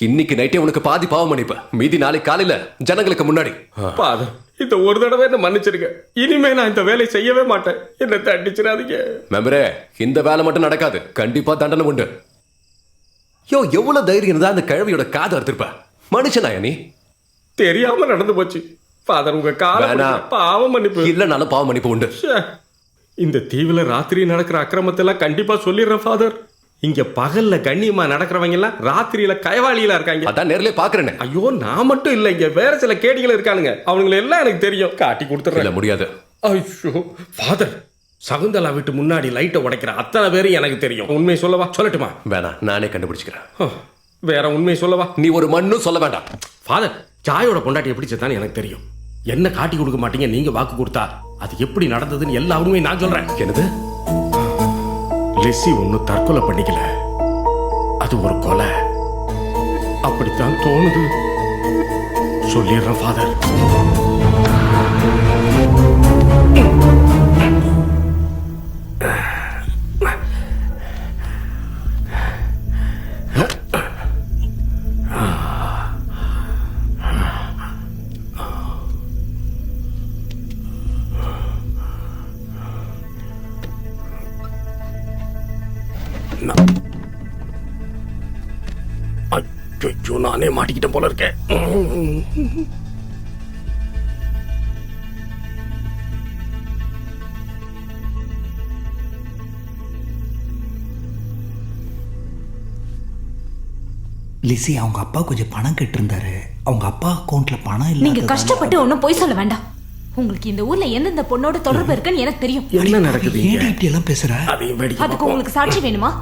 இன்னைக்கு நைட்டே உனக்கு பாதி பாவம் மன்னிப்பு, மீதி நாளைக்கு காலையில ஜனங்களுக்கு முன்னாடி. ஃபாதர், இந்த ஒரு தடவை என்ன மன்னிச்சிருங்க. இனிமே நான் இந்த வேலையை செய்யவே மாட்டேன். என்ன தண்டிச்சிடாதீங்க. மெம்பரே, இந்த வேலை மட்டும் நடக்காது, கண்டிப்பா தண்டனை உண்டு. யோ, எவ்வளவு தைரியம் இருந்தா அந்த கிழவியோட காதை அறுத்திருப்ப. மனுஷனாயா நீ? தெரியாம நடந்து போச்சு ஃபாதர். உங்க கால பாவம் மன்னிப்பு. இல்லனாலும் பாவம் மன்னிப்பு உண்டு. இந்த தீவுல ராத்திரி நடக்கிற அக்கிரமத்தை எல்லாம் கண்டிப்பா சொல்லிடுறேன் ஃபாதர். இங்க பகல்ல கண்ணியமா நடக்கிறவங்க எல்லாம் ராத்திரியில கயவாளியில இருக்காங்க. அதான் நேர்லயே பாக்குறேன். ஐயோ, நான் மட்டும் இல்ல, இங்க வேற சில கேடிகள் இருக்கானுங்க. அவனுங்களை எல்லாம் எனக்கு தெரியும். காட்டி கொடுத்துறேன். முடியாது. ஐயோ ஃபாதர், சகுந்தலா வீட்டு முன்னாடி லைட்டை உடைக்கிற அத்தனை பேரும் எனக்கு தெரியும். உண்மை சொல்லவா? சொல்லட்டுமா? வேணாம், நானே கண்டுபிடிச்சுக்கிறேன். வேற உண்மை சொல்லவா? நீ ஒரு மண்ணும் சொல்ல வேண்டாம். ஃபாதர், ஜாயோட பொண்டாட்டி எப்படி செத்தான்னு எனக்கு தெரியும். என்ன காட்டி கொடுக்க மாட்டீங்க. நீங்க வாக்கு கொடுத்தா அது எப்படி நடந்ததுன்னு எல்லா உண்மையும் நான் சொல்றேன். என்னது? லெஸ்ஸி ஒன்னும் தற்கொலை பண்ணிக்கல, அது ஒரு கொலை. அப்படித்தான் தோணுது. சொல்லிடுறேன் ஃபாதர். ஐயோ, நானே மாட்டிக்கிட்ட போல இருக்கேன். லிசி, அவங்க அப்பா கொஞ்சம் பணம் கட்டிருந்தாரு. அவங்க அப்பா அக்கௌண்ட்ல பணம் இல்ல. நீங்க கஷ்டப்பட்டு ஒன்னும் போய் சொல்ல வேண்டாம். உங்களுக்கு இந்த ஊர்ல எந்தெந்த பொண்ணோட தொடர்பு இருக்குன்னு எனக்கு தெரியும். என்ன நடக்குது? ஏன் இப்படி எல்லாம் பேசுற? அதுக்கு உங்களுக்கு சாட்சி வேணுமா?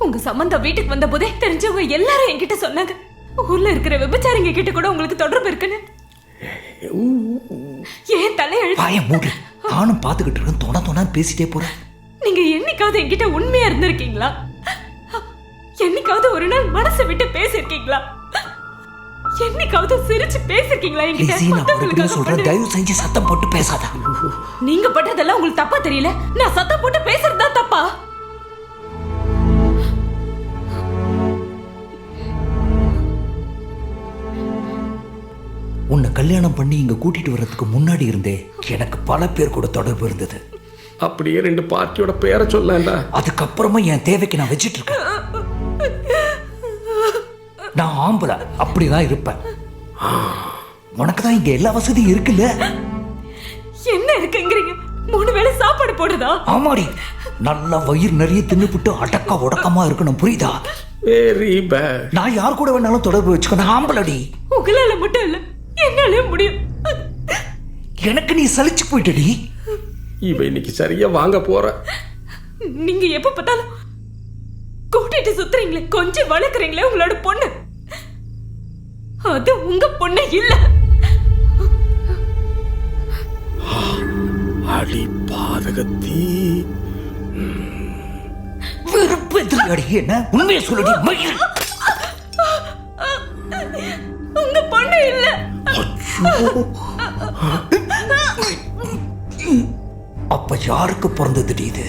உங்க சம்பந்தம் வீட்டுக்கு வந்த போதே தெரிஞ்சவங்க எல்லாரும் என்கிட்ட சொன்னாங்க, ஊர்ல இருக்கிற விபச்சாரிங்க கிட்ட கூட உங்களுக்கு தொடர்பு இருக்குன்னு. ஏன் தலையெழுத்து? மூடு. நானும் பாத்துக்கிட்டு இருக்கேன். தொண பேசிட்டே போறேன். நீங்க என்னைக்காவது என்கிட்ட உண்மையா இருந்திருக்கீங்களா? என்னைக்காவது ஒரு நாள் மனசை விட்டு பேசிருக்கீங்களா? என்னைக்காவது சிரிச்சு பேசிருக்கீங்களா என்கிட்ட? சொல்றேன், தயவு செஞ்சு சத்தம் போட்டு பேசாத. நீங்க பண்றதெல்லாம் உங்களுக்கு தப்பா தெரியல? நான் சத்தம் போட்டு பேசுறதா தப்பா? உன்னை கல்யாணம் பண்ணி இங்க கூட்டிட்டு வர்றதுக்கு முன்னாடி இருந்தே எனக்கு பல பேர் கூட தொடர்பு இருந்தது. அப்படியே 2 பார்ட்டியோட பேரை சொல்லண்டா. அதுக்கப்புறமா என் தேவைக்கு நான் வச்சிட்டு இருக்கேன். நான் ஆம்பளை, அப்படிதான் இருப்பேன். உனக்கு தான் இங்க எல்லா வசதியும் இருக்குல்ல. என்ன இருக்குங்கிறீங்க? 3 வேளை சாப்பாடு போடுதா? ஆமாடி, நல்லா வயிறு நிறைய தின்னுபிட்டு அடக்க உடக்கமா இருக்கணும், புரியுதா? Very bad. நான் யார் கூட வேணாலும் தொடர்பு வச்சுக்கணும். ஆம்பளடி. உங்களால மட்டும் இல்ல, என்னாலே முடியும். எனக்கு நீ சலிச்சு போயிட்டடி. இவ இன்னைக்கு சரியா வாங்க போற. நீங்க எப்ப பார்த்தாலும் கூட்டிட்டு சுத்துறீங்களே, கொஞ்சம் வளர்க்குறீங்களே உங்களோட பொண்ணு. அது உங்க பொண்ணு இல்ல. அடி பாதகத்தி. வெறுப்பு எதிரி. என்ன உண்மையை சொல்லுடி மயில். உங்க பொண்ணு இல்ல. அப்ப யாருக்கு பிறந்தது இது?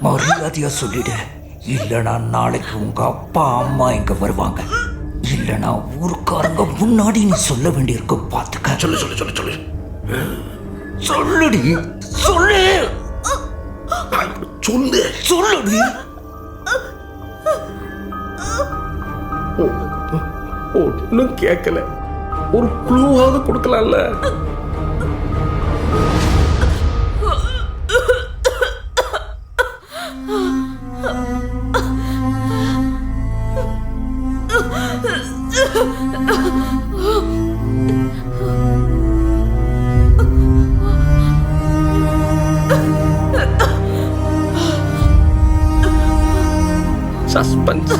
மரியாதையா சொல்லிடு. இல்லனா நாளைக்கு உங்க அப்பா அம்மா இங்க வருவாங்க. இல்லனா ஊருக்காரங்க முன்னாடி நீ சொல்ல வேண்டியிருக்கும். பாத்துக்க. சொல்லு சொல்லு சொல்லு சொல்லு சொல்லுடி. சொல்லு சொல்லு சொல்லுடி. ஒன்னும் கேட்கல. ஒரு க்ளூவாவது கொடுக்கலாம்ல. சஸ்பென்ஸ்.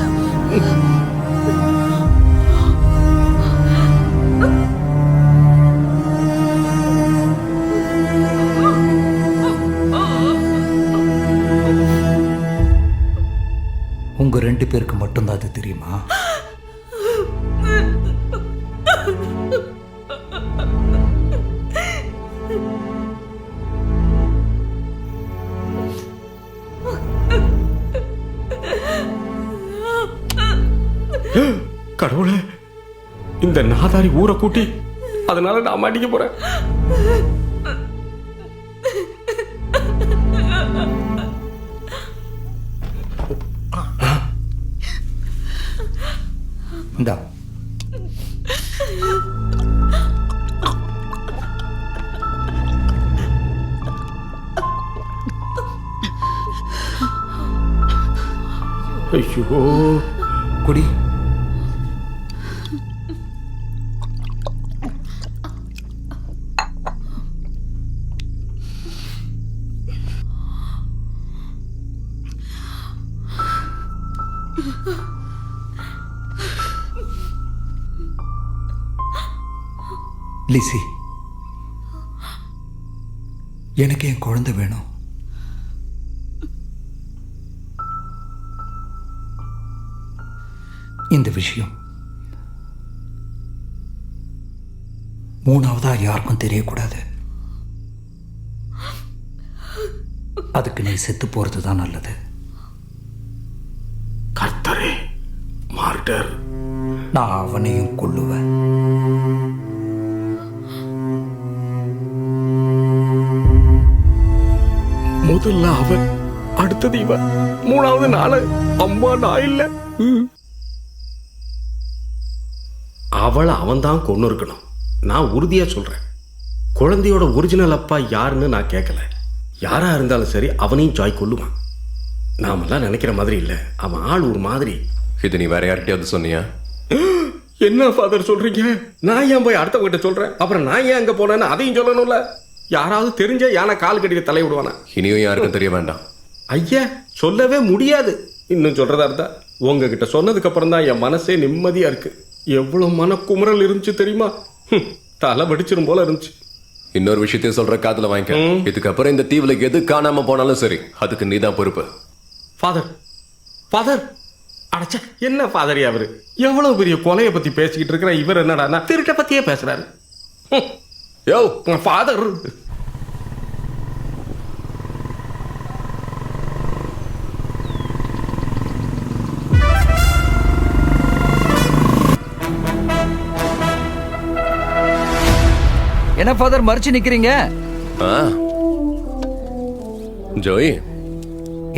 கடவுளே, இந்த நாதாரி ஊரை கூட்டி அதனால நான் மாட்டிக்க போறேன். இந்தா ஐயோ, குடி. லிசி, எனக்கு என் குழந்தை வேணும். இந்த விஷயம் மூணாவதா யாருக்கும் தெரியக்கூடாது. அதுக்கு நீ செத்து போறது தான் நல்லது. கர்த்தரே, மார்டர். நான் அவனையும் கொல்லுவேன். முதல்ல அவன், அடுத்தது இவன், மூணாவது நாளு. அம்மா நான் இல்ல. அவளை அவன் தான் கொண்டு இருக்கணும். நான் உறுதியா சொல்றேன். குழந்தையோட ஒரிஜினல் அப்பா யாருன்னு நான் கேட்கல. யாரா இருந்தாலும் சரி அவனையும் ஜாய் கொல்லுவான். நாமெல்லாம் நினைக்கிற மாதிரி இல்ல. அவன் ஆள் ஒரு மாதிரி. இது நீ வேற யார்கிட்டயாவது சொன்னியா? என்ன ஃபாதர் சொல்றீங்க? நான் ஏன் போய் அடுத்தவங்கிட்ட சொல்றேன்? அப்புறம் நான் ஏன் அங்க போனேன்னு அதையும் சொல்லணும்ல. யாராவது தெரிஞ்ச யானை கால் கட்டிக்க தலை விடுவானா? இனியும் யாருக்கும் தெரிய வேண்டாம். ஐயா, சொல்லவே முடியாது. இன்னும் சொல்றதா இருந்தா உங்ககிட்ட சொன்னதுக்கு அப்புறம் தான் என் மனசே நிம்மதியா இருக்கு. எவ்வளவு மனக்குமுறல் இருந்துச்சு தெரியுமா? தலை வெடிச்சிரும் போல இருந்துச்சு. இன்னொரு விஷயத்தையும் சொல்ற, காதுல வாங்கிக்க. இதுக்கப்புறம் இந்த தீவுல எது காணாம போனாலும் சரி, அதுக்கு நீதான் பொறுப்பு. ஃபாதர், ஃபாதர், அடச்சா என்ன ஃபாதர் அவரு? எவ்வளவு பெரிய கொலையை பத்தி பேசிக்கிட்டு இருக்கிற இவர் என்னடா திருட்ட பத்தியே பேசுறாரு. யோ ஃபாதர், என்ன ஃபாதர் மறைச்சு நிக்கிறீங்க? ஜோய்,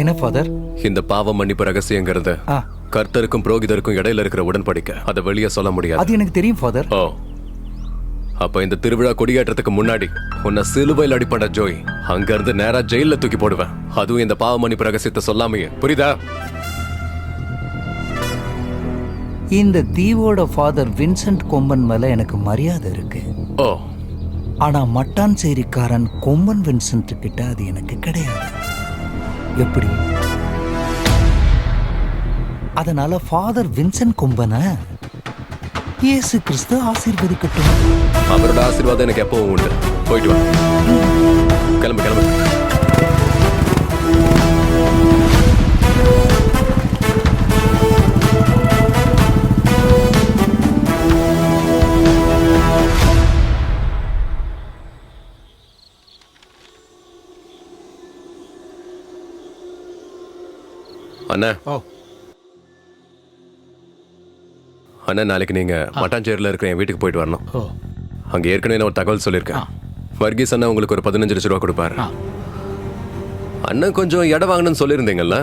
என்ன ஃபாதர்? இந்த பாவ மன்னிப்பு ரகசியங்கிறது கர்த்தருக்கும் புரோகிதருக்கும் இடையில இருக்கிற உடன்படிக்கை. அதை வெளியே சொல்ல முடியாது. அது எனக்கு தெரியும் ஃபாதர். ஓ, அப்ப இந்த திருவிழா கொடியேற்றத்துக்கு முன்னாடி உன்னை சிலுவையில் அடிப்பட ஜோய், அங்க இருந்து நேரா ஜெயில தூக்கி போடுவேன். அதுவும் இந்த பாவ மன்னிப்பு ரகசியத்தை சொல்லாமையே. புரியுதா? இந்த தீவோட ஃபாதர் வின்சென்ட் கொம்பன் மேல எனக்கு மரியாதை இருக்கு. ஓ, ஆனா மட்டான்சேரிக்காரன் கொம்பன் வின்சென்ட் கிட்ட அது எனக்கு கிடையாது. எப்படி? அதனால ஃபாதர் வின்சென்ட் கொம்பனை இயேசு கிறிஸ்து ஆசீர்வதிக்கட்டும். அவரோட ஆசீர்வாதம் எனக்கு எப்பவும் உண்டு. போயிட்டு வா. கிளம்பு கிளம்பு. அண்ணா, அண்ணா, நாளைக்கு நீங்க மட்டாஞ்சேரியில் இருக்கிற என் வீட்டுக்கு போயிட்டு வரணும். அங்க ஏற்கனவே நான் ஒரு தகவல் சொல்லியிருக்கேன். வர்கீஸ் அண்ணா உங்களுக்கு ஒரு 15 லட்ச ரூபா கொடுப்பாரு. அண்ணன் கொஞ்சம் இடம் வாங்கணும்னு சொல்லியிருந்தீங்கல்ல,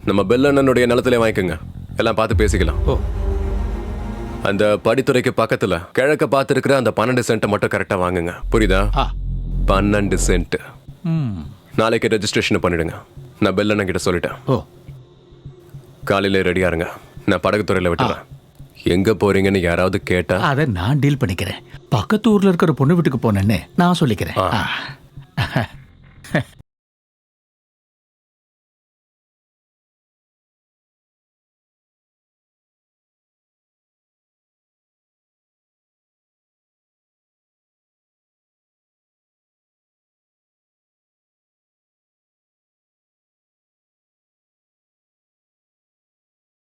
நம்ம பெல் அண்ணனுடைய நிலத்திலே வாங்கிக்கோங்க. எல்லாம் பார்த்து பேசிக்கலாம். அந்த படித்துறைக்கு பக்கத்துல கிழக்க பார்த்துருக்கிற அந்த 12 சென்ட்டை மட்டும் கரெக்டா வாங்குங்க. புரியுதா? 12 சென்ட். நாளைக்கு ரெஜிஸ்ட்ரேஷன் பண்ணிடுங்க. நான் பெல் அண்ணன் கிட்ட சொல்லிட்டேன். காலையில ரெடியா இருங்க. நான் படகுத்துறையில விட்டுறேன். எங்க போறீங்கன்னு யாராவது கேட்டா அதை நான் டீல் பண்ணிக்கிறேன். பக்கத்து ஊர்ல இருக்கிற பொண்ணு வீட்டுக்கு போனேன்னு நான் சொல்லிக்கிறேன்.